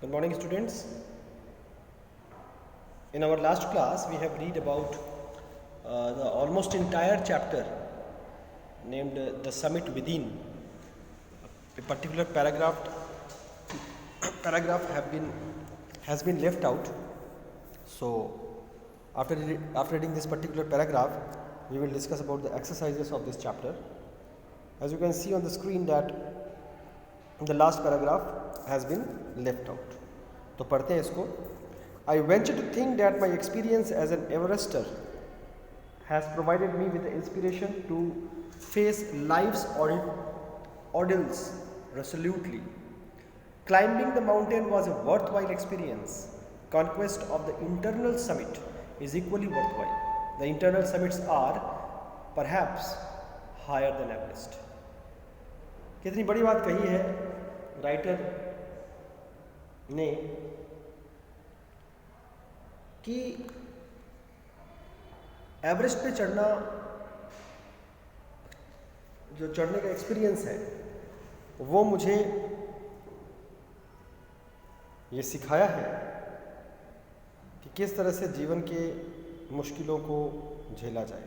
Good morning, students. In our last class, we have read about the almost entire chapter named The Summit Within. A particular paragraph has been left out. So, after reading this particular paragraph, we will discuss about the exercises of this chapter. As you can see on the screen that the last paragraph has been left out. तो पढ़ते हैं इसको. I venture to think that my experience as an Everester has provided me with the inspiration to face life's ordeals resolutely. Climbing the mountain was a worthwhile experience. Conquest of the internal summit is equally worthwhile. The internal summits are perhaps higher than Everest. कितनी बड़ी बात कही है writer ने कि Everest पे चढ़ना, जो चढ़ने का एक्सपीरियंस है, वो मुझे ये सिखाया है कि किस तरह से जीवन के मुश्किलों को झेला जाए.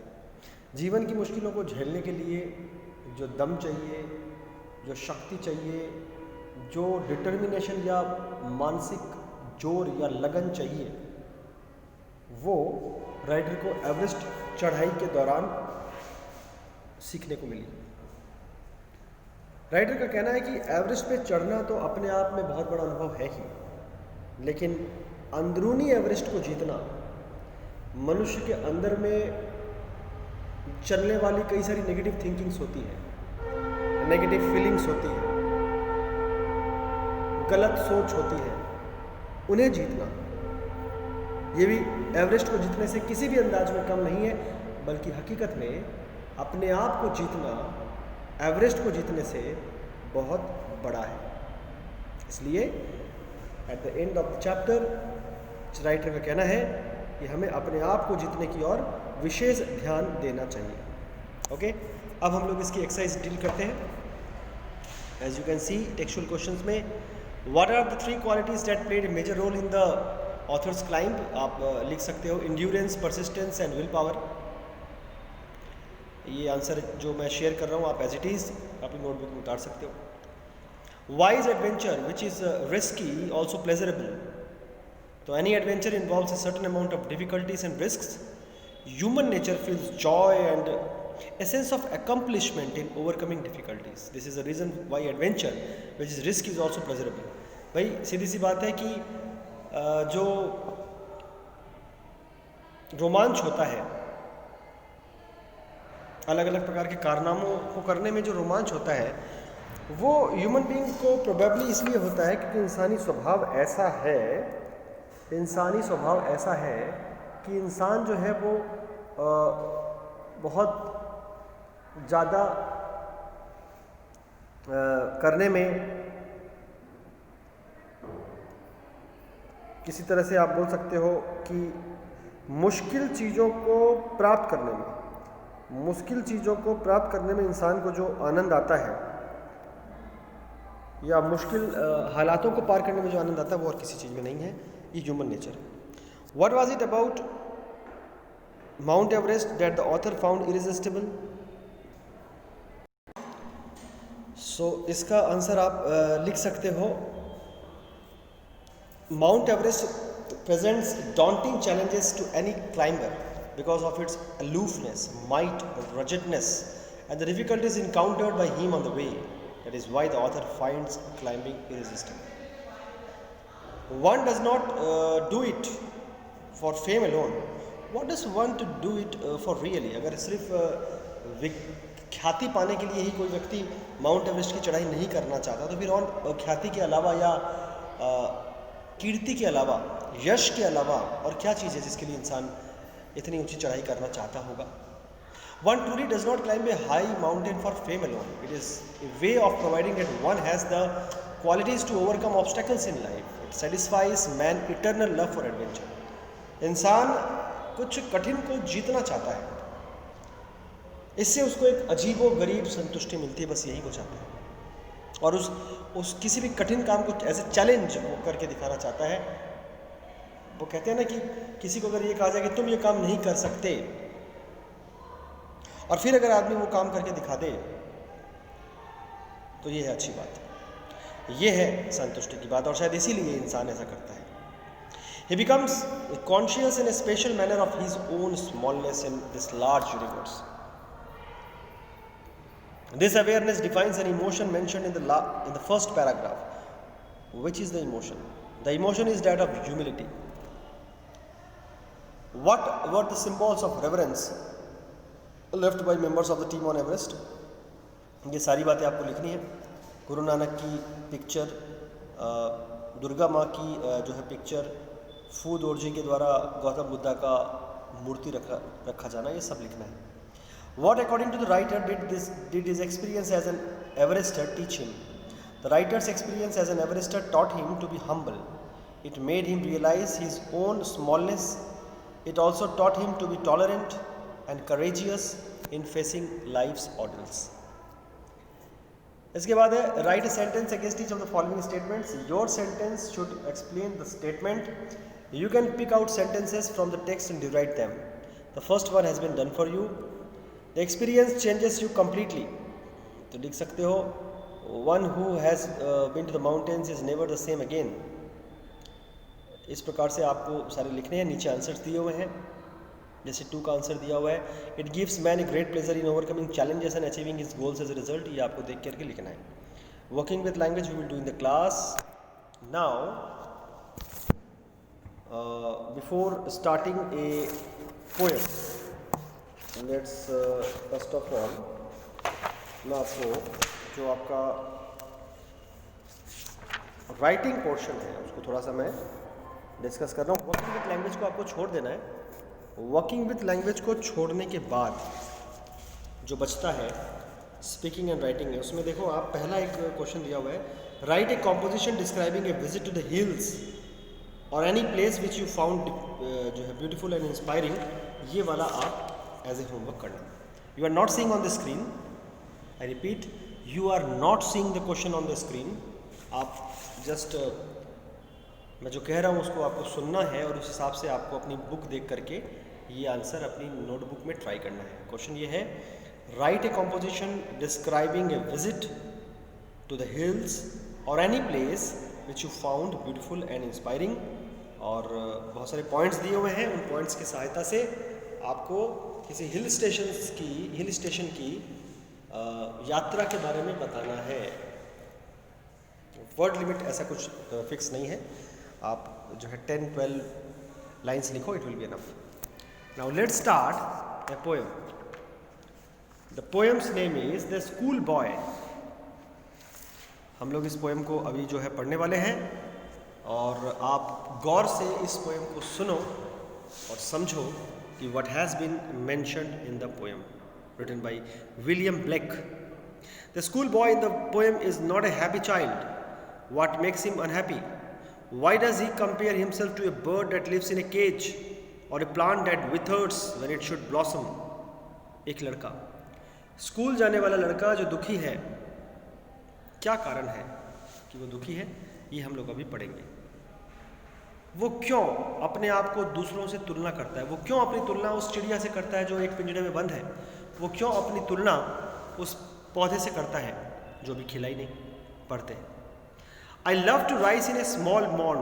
जीवन की मुश्किलों को झेलने के लिए जो दम चाहिए, जो शक्ति चाहिए, जो डिटर्मिनेशन या मानसिक जोर या लगन चाहिए, वो राइटर को एवरेस्ट चढ़ाई के दौरान सीखने को मिली. राइटर का कहना है कि एवरेस्ट पे चढ़ना तो अपने आप में बहुत बड़ा अनुभव है ही, लेकिन अंदरूनी एवरेस्ट को जीतना, मनुष्य के अंदर में चलने वाली कई सारी नेगेटिव थिंकिंग्स होती हैं, नेगेटिव फीलिंग्स होती हैं, गलत सोच होती है, उन्हें जीतना, ये भी एवरेस्ट को जीतने से किसी भी अंदाज में कम नहीं है, बल्कि हकीकत में अपने आप को जीतना एवरेस्ट को जीतने से बहुत बड़ा है. इसलिए at the end of the chapter writer का कहना है कि हमें अपने आप को जीतने की ओर विशेष ध्यान देना चाहिए. ओके, अब हम लोग इसकी एक्सरसाइज डील करते हैं. As you can see textual questions में what are the 3 qualities that played a major role in the author's climb. आप लिख सकते हो endurance, persistence and willpower. ये आंसर जो मैं शेयर कर रहा हूँ आप एज इट इज़ अपनी नोटबुक में उतार सकते हो. Why is adventure which is risky also pleasurable. तो any adventure involves a certain amount of difficulties and risks. Human nature feels Joy and a sense of accomplishment in overcoming difficulties. This is the reason why adventure which is risk is also pleasurable. भाई सीधी सी बात है कि जो रोमांच होता है, अलग अलग प्रकार के कारनामों को करने में जो रोमांच होता है, वो ह्यूमन बीइंग को प्रोबेबली इसलिए होता है क्योंकि इंसानी स्वभाव ऐसा है कि इंसान जो है वो बहुत ज़्यादा करने में, किसी तरह से आप बोल सकते हो कि मुश्किल चीज़ों को प्राप्त करने में इंसान को जो आनंद आता है, या मुश्किल हालातों को पार करने में जो आनंद आता है, वो और किसी चीज़ में नहीं है. ये ह्यूमन नेचर है. What was it about Mount Everest that the author found irresistible. So इसका आंसर आप लिख सकते हो. Mount Everest presents daunting challenges to any climber because of its aloofness, might, ruggedness, and the difficulties encountered by him on the way. That is why the author finds climbing irresistible. One does not do it for fame alone. What does one to do it for really? अगर सिर्फ ख्याति पाने के लिए ही कोई व्यक्ति mount Everest की चढ़ाई नहीं करना चाहता, तो फिर और ख्याति के अलावा या कीर्ति के अलावा, यश के अलावा और क्या चीज़ है जिसके लिए इंसान इतनी ऊंची चढ़ाई करना चाहता होगा. One truly does not climb a high mountain for fame alone. It is a way of providing that one has the qualities to overcome obstacles in life. It satisfies man eternal love for adventure. इंसान कुछ कठिन को जीतना चाहता है, इससे उसको एक अजीबो गरीब संतुष्टि मिलती है, बस यही को चाहता है. और उस किसी भी कठिन काम को एज ए चैलेंज वो करके दिखाना चाहता है। वो कहते हैं ना कि किसी को अगर ये कहा जाए कि तुम ये काम नहीं कर सकते, और फिर अगर आदमी वो काम करके दिखा दे, तो ये है अच्छी बात, ये है संतुष्टि की बात, और शायद इसीलिए इंसान ऐसा करता है। He becomes conscious in a special manner of his own smallness in this large universe. This awareness defines an emotion mentioned in the first paragraph. Which is the emotion? The emotion is that of humility. What were the symbols of reverence left by members of the team on Everest? ये सारी बातें आपको लिखनी है। गुरु नानक की picture, Durga माँ की जो है पिक्चर, फू दोरजी के द्वारा गौतम बुद्धा का मूर्ति रखा जाना, ये सब लिखना है। What according to the writer did his experience as an Everester teach him? The writer's experience as an Everester taught him to be humble. It made him realize his own smallness. It also taught him to be tolerant and courageous in facing life's ordeals. इसके बाद है write a sentence against each of the following statements. Your sentence should explain the statement. You can pick out sentences from the text and rewrite them. The first one has been done for you. The experience changes you completely. तो लिख सकते हो one who has been to the mountains is never the same again. इस प्रकार से आपको सारे लिखने हैं। नीचे आंसर्स दिए हुए हैं, जैसे 2 का आंसर दिया हुआ है, it gives man a great pleasure in overcoming challenges and achieving his goals as a result. ये आपको देख करके लिखना है। Working with language we will do in the class. Now before starting a poem, let's first of all मैं आपको जो आपका राइटिंग पोर्शन है उसको थोड़ा सा मैं डिस्कस कर रहा हूँ। वर्किंग विथ लैंग्वेज को आपको छोड़ देना है। वर्किंग विथ लैंग्वेज को छोड़ने के बाद जो बचता है स्पीकिंग एंड राइटिंग है, उसमें देखो आप पहला एक क्वेश्चन दिया हुआ है, write a composition describing a visit to the hills और any place which you found जो है ब्यूटीफुल एंड इंस्पायरिंग। ये वाला आप एज ए होमवर्क करना। You are not seeing on the screen, I repeat, you are not seeing the question on the screen. आप just मैं जो कह रहा हूँ उसको आपको सुनना है और उस हिसाब से आपको अपनी बुक देख करके ये आंसर अपनी नोटबुक में ट्राई करना है। क्वेश्चन ये है, write a composition describing a visit to the hills और any place which you found beautiful and inspiring. और बहुत सारे पॉइंट्स दिए हुए हैं, उन पॉइंट्स की सहायता से आपको किसी हिल स्टेशन की यात्रा के बारे में बताना है। वर्ड लिमिट ऐसा कुछ फिक्स नहीं है, आप जो है 10-12 लाइन्स लिखो, it will be enough. Now let's start a poem. The poems name is the school boy. हम लोग इस पोएम को अभी जो है पढ़ने वाले हैं और आप गौर से इस पोएम को सुनो और समझो कि what has been mentioned in the poem written by William Blake. The school boy in the poem is not a happy child. What makes him unhappy? Why does he compare himself to a bird that lives in a cage or a plant that withers when it should blossom? एक लड़का, school जाने वाला लड़का जो दुखी है, क्या कारण है कि वो दुखी है, ये हम लोग अभी पढ़ेंगे। वो क्यों अपने आप को दूसरों से तुलना करता है, वो क्यों अपनी तुलना उस चिड़िया से करता है जो एक पिंजरे में बंद है, वो क्यों अपनी तुलना उस पौधे से करता है जो भी खिला ही नहीं। पढ़ते हैं, I love to rise in a small morn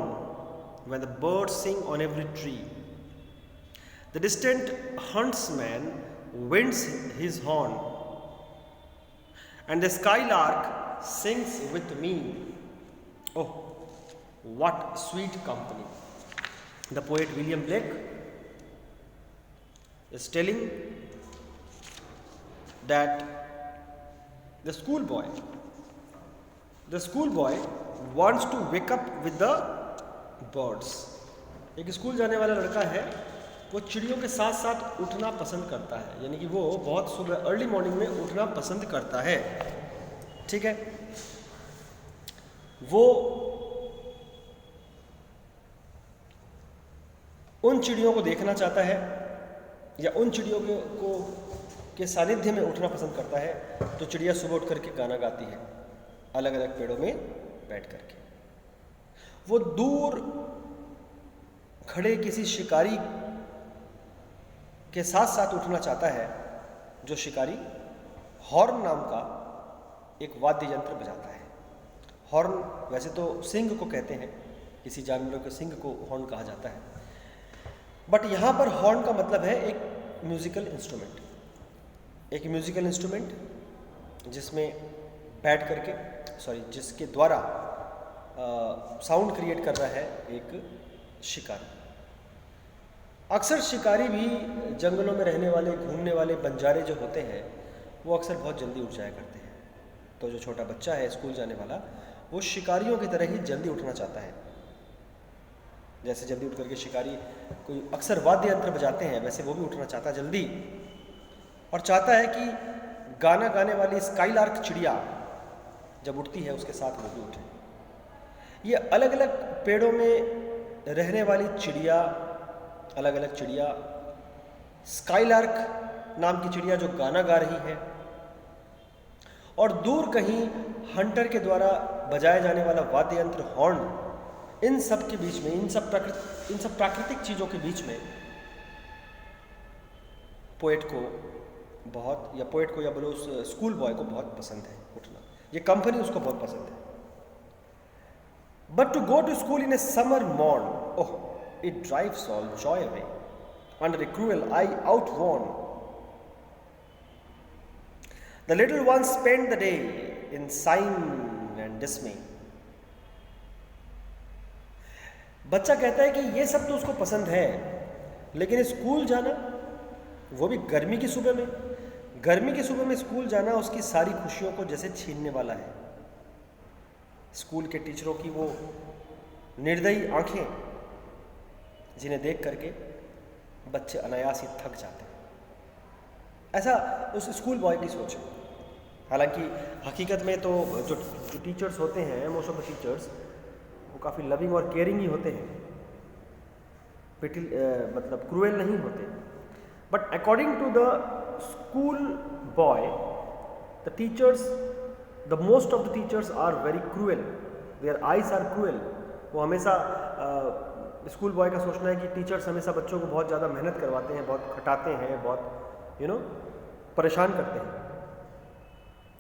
when the birds sing on every tree. The distant huntsman winds his horn and the skylark sings with me. Oh, what sweet company. The poet William Blake is telling that the schoolboy wants to wake up with the birds. एक school जाने वाला लड़का है, वो चिड़ियों के साथ साथ उठना पसंद करता है, यानी कि वो बहुत सुबह अर्ली मॉर्निंग में उठना पसंद करता है। ठीक है, वो उन चिड़ियों को देखना चाहता है या उन चिड़ियों के सानिध्य में उठना पसंद करता है। तो चिड़िया सुबह उठ करके गाना गाती है, अलग अलग पेड़ों में बैठ करके। वो दूर खड़े किसी शिकारी के साथ साथ उठना चाहता है, जो शिकारी हॉर्न नाम का एक वाद्य यंत्र बजाता है। हॉर्न वैसे तो सिंग को कहते हैं, किसी जानवरों के सिंग को हॉर्न कहा जाता है, बट यहाँ पर हॉर्न का मतलब है एक म्यूजिकल इंस्ट्रूमेंट। एक म्यूजिकल इंस्ट्रूमेंट जिसमें बैठ करके जिसके द्वारा साउंड क्रिएट कर रहा है एक शिकारी। अक्सर शिकारी भी जंगलों में रहने वाले, घूमने वाले बंजारे जो होते हैं, वो अक्सर बहुत जल्दी उठ जाया करते हैं। तो जो छोटा बच्चा है स्कूल जाने वाला, वो शिकारियों की तरह ही जल्दी उठना चाहता है। जैसे जल्दी उठ करके शिकारी कोई अक्सर वाद्य यंत्र बजाते हैं, वैसे वो भी उठना चाहता है जल्दी, और चाहता है कि गाना गाने वाली स्काईलार्क चिड़िया जब उठती है उसके साथ वो भी उठे। ये अलग अलग पेड़ों में रहने वाली चिड़िया, अलग अलग चिड़िया, स्काईलार्क नाम की चिड़िया जो गाना गा रही है, और दूर कहीं हंटर के द्वारा बजाया जाने वाला वाद्य यंत्र हॉर्न, इन सब के बीच में, इन सब प्राकृतिक चीज़ों के बीच में पोएट को या बोलो उस स्कूल बॉय को बहुत पसंद है उठना। ये कंपनी उसको बहुत पसंद है। But to go to school in a summer morn, oh it drives all joy away under a cruel eye outworn. The little ones spend the day in sign and dismay. बच्चा कहता है कि ये सब तो उसको पसंद है, लेकिन स्कूल जाना, वो भी गर्मी की सुबह में स्कूल जाना उसकी सारी खुशियों को जैसे छीनने वाला है। स्कूल के टीचरों की वो निर्दयी आंखें, जिन्हें देख करके बच्चे अनायास ही थक जाते हैं। ऐसा उस स्कूल बॉय की सोच है। हालांकि हकीकत में तो जो टीचर्स होते हैं, मोस्ट ऑफ द टीचर्स, वो काफ़ी लविंग और केयरिंग ही होते हैं, मतलब क्रूएल नहीं होते। But according to the school boy, the teachers, the most of the teachers are very cruel, their eyes are cruel. वो हमेशा स्कूल बॉय का सोचना है कि टीचर्स हमेशा बच्चों को बहुत ज़्यादा मेहनत करवाते हैं, बहुत खटाते हैं, बहुत परेशान करते हैं,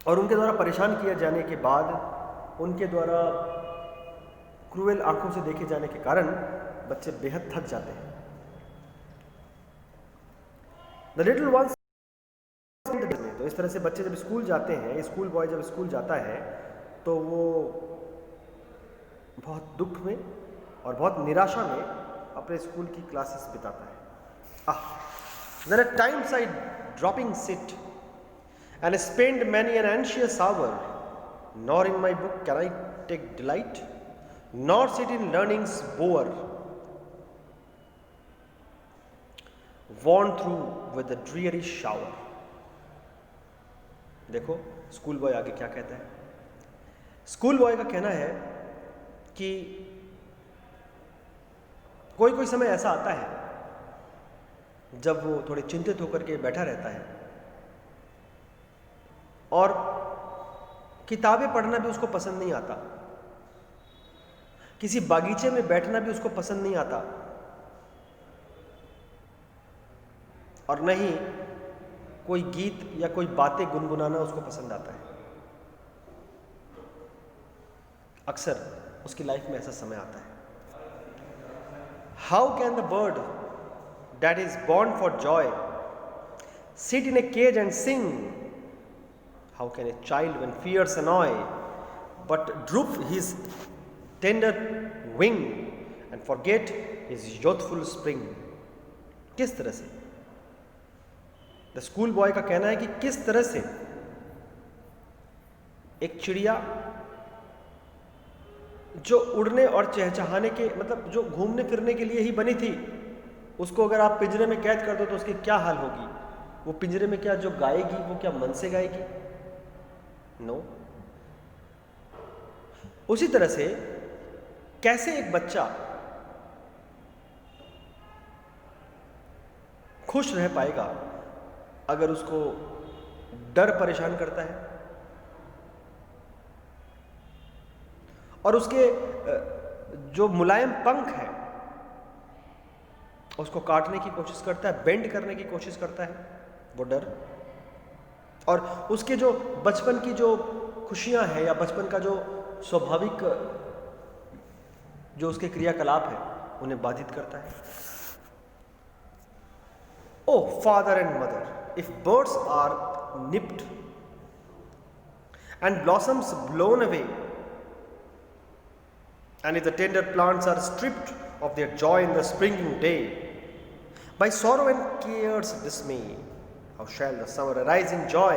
और उनके द्वारा परेशान किए जाने के बाद, उनके द्वारा क्रूएल आंखों से देखे जाने के कारण बच्चे बेहद थक जाते हैं। द लिटिल वंस, तो इस तरह से बच्चे जब स्कूल जाते हैं, स्कूल बॉय जब स्कूल जाता है, तो वो बहुत दुख में और बहुत निराशा में अपने स्कूल की क्लासेस बिताता है। There are times I dropping sit and spend many an anxious hour, nor in my book can I take delight, nor sit in learning's bower, worn through with a dreary shower. देखो school boy आगे क्या कहता है। School boy का कहना है कि कोई कोई समय ऐसा आता है जब वो थोड़े चिंतित होकर के बैठा रहता है, और किताबें पढ़ना भी उसको पसंद नहीं आता, किसी बागीचे में बैठना भी उसको पसंद नहीं आता, और न ही कोई गीत या कोई बातें गुनगुनाना उसको पसंद आता है। अक्सर उसकी लाइफ में ऐसा समय आता है। How can the bird that is born for joy sit in a cage and sing? How can a child when fears annoy but droop his tender wing and forget his youthful spring? किस तरह से the school boy का कहना है कि किस तरह से एक चिड़िया जो उड़ने और चहचहाने के, मतलब जो घूमने फिरने के लिए ही बनी थी, उसको अगर आप पिंजरे में कैद कर दो तो उसकी क्या हाल होगी? वो पिंजरे में क्या जो गाएगी वो क्या मन से गाएगी? नो। उसी तरह से कैसे एक बच्चा खुश रह पाएगा अगर उसको डर परेशान करता है, और उसके जो मुलायम पंख है उसको काटने की कोशिश करता है, बेंड करने की कोशिश करता है वो डर। और उसके जो बचपन की जो खुशियां हैं या बचपन का जो स्वाभाविक जो उसके क्रियाकलाप है उन्हें बाधित करता है। O father and mother, if birds are nipped and blossoms blown away, and if the tender plants are stripped of their joy in the springing day, by sorrow and care's dismay, how shall the summer arise in joy,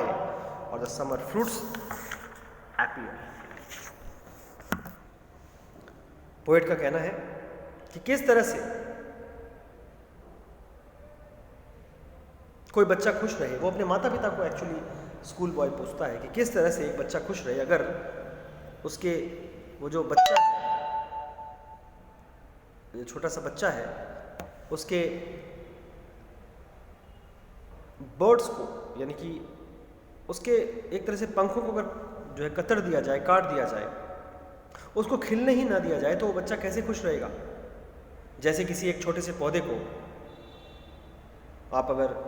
or the summer fruits appear? Poet का कहना है कि किस तरह से कोई बच्चा खुश रहे। वो अपने माता पिता को एक्चुअली स्कूल बॉय पूछता है कि किस तरह से एक बच्चा खुश रहे अगर उसके वो जो बच्चा है, जो छोटा सा बच्चा है, उसके बर्ड्स को यानी कि उसके एक तरह से पंखों को अगर जो है कतर दिया जाए, काट दिया जाए, उसको खिलने ही ना दिया जाए तो वो बच्चा कैसे खुश रहेगा। जैसे किसी एक छोटे से पौधे को आप अगर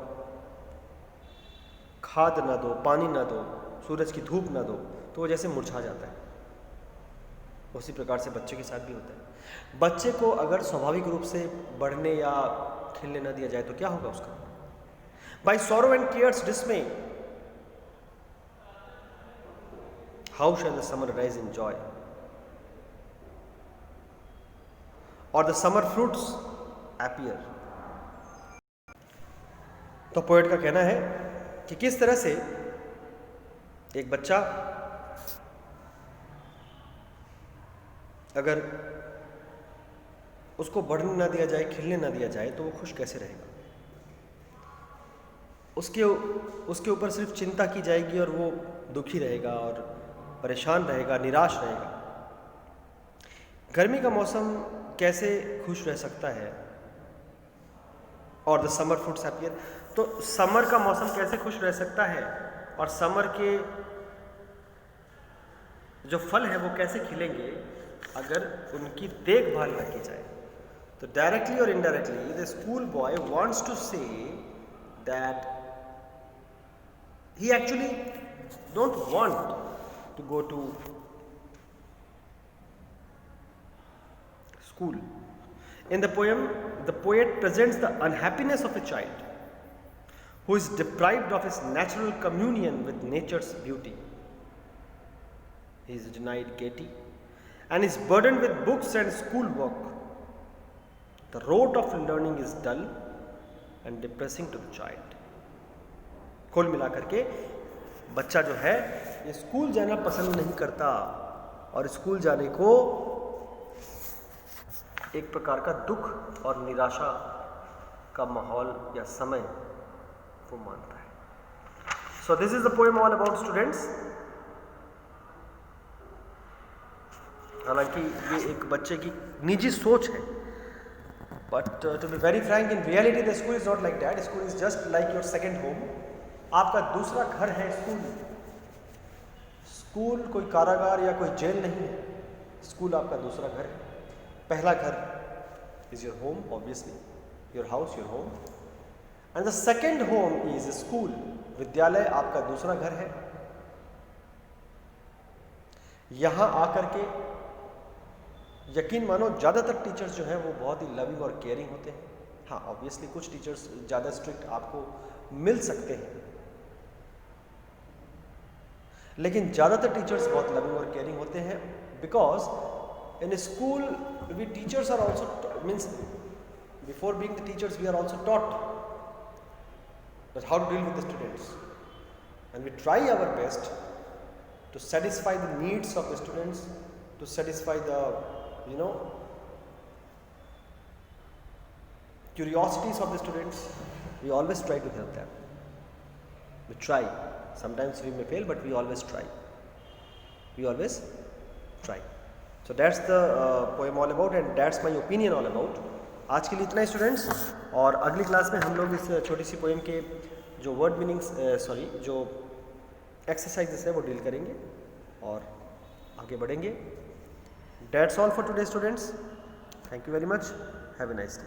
खाद ना दो, पानी ना दो, सूरज की धूप ना दो तो वो जैसे मुरझा जाता है। उसी प्रकार से बच्चे के साथ भी होता है। बच्चे को अगर स्वाभाविक रूप से बढ़ने या खिलने ना दिया जाए तो क्या होगा उसका। By sorrow and cares dismay, how shall the summer rise in joy, or the summer fruits appear. तो पोएट का कहना है कि किस तरह से एक बच्चा अगर उसको बढ़ने ना दिया जाए, खिलने ना दिया जाए तो वो खुश कैसे रहेगा। उसके ऊपर सिर्फ चिंता की जाएगी और वो दुखी रहेगा और परेशान रहेगा, निराश रहेगा। गर्मी का मौसम कैसे खुश रह सकता है, और द समर फ्रूट्स अपीयर, तो समर का मौसम कैसे खुश रह सकता है और समर के जो फल है वो कैसे खिलेंगे अगर उनकी देखभाल न की जाए। तो डायरेक्टली और indirectly the school boy wants to say that he actually don't want to go to school. In the poem, the poet presents the unhappiness of a child who is deprived of his natural communion with nature's beauty. He is denied gaiety and is burdened with books and schoolwork. The rote of learning is dull and depressing to the child. कुल मिलाकर के बच्चा जो है ये school जाना पसंद नहीं करता और स्कूल जाने को एक प्रकार का दुख और निराशा का माहौल या समय वो मानता है। So this is the poem all about students. हालांकि ये एक बच्चे की निजी सोच है, but to be very frank in reality the school is not like that. School is just like your second home. आपका दूसरा घर है स्कूल। स्कूल कोई कारागार या कोई जेल नहीं है। स्कूल आपका दूसरा घर है। पहला घर is your home, obviously, your house, your home, and the second home is school. विद्यालय आपका दूसरा घर है। यहां आकर के यकीन मानो ज़्यादातर टीचर्स जो हैं वो बहुत ही लविंग और केयरिंग होते हैं। हाँ, ऑब्वियसली कुछ टीचर्स ज़्यादा स्ट्रिक्ट आपको मिल सकते हैं, लेकिन ज़्यादातर टीचर्स बहुत लविंग और केयरिंग होते हैं। Because in a school we teachers are also means before being the teachers we are also taught that how to deal with the students, and we try our best to satisfy the needs of the students, to satisfy the curiosities of the students. We always try to help them. We try. Sometimes we may fail, but we always try. So that's the poem all about, and that's my opinion all about. आज के लिए इतना ही students, और अगली class में हम लोग इस छोटी सी पोएम के जो वर्ड मीनिंग्स जो एक्सरसाइजेस है वो डील करेंगे और आगे बढ़ेंगे। That's all for today, students. Thank you very much. Have a nice day.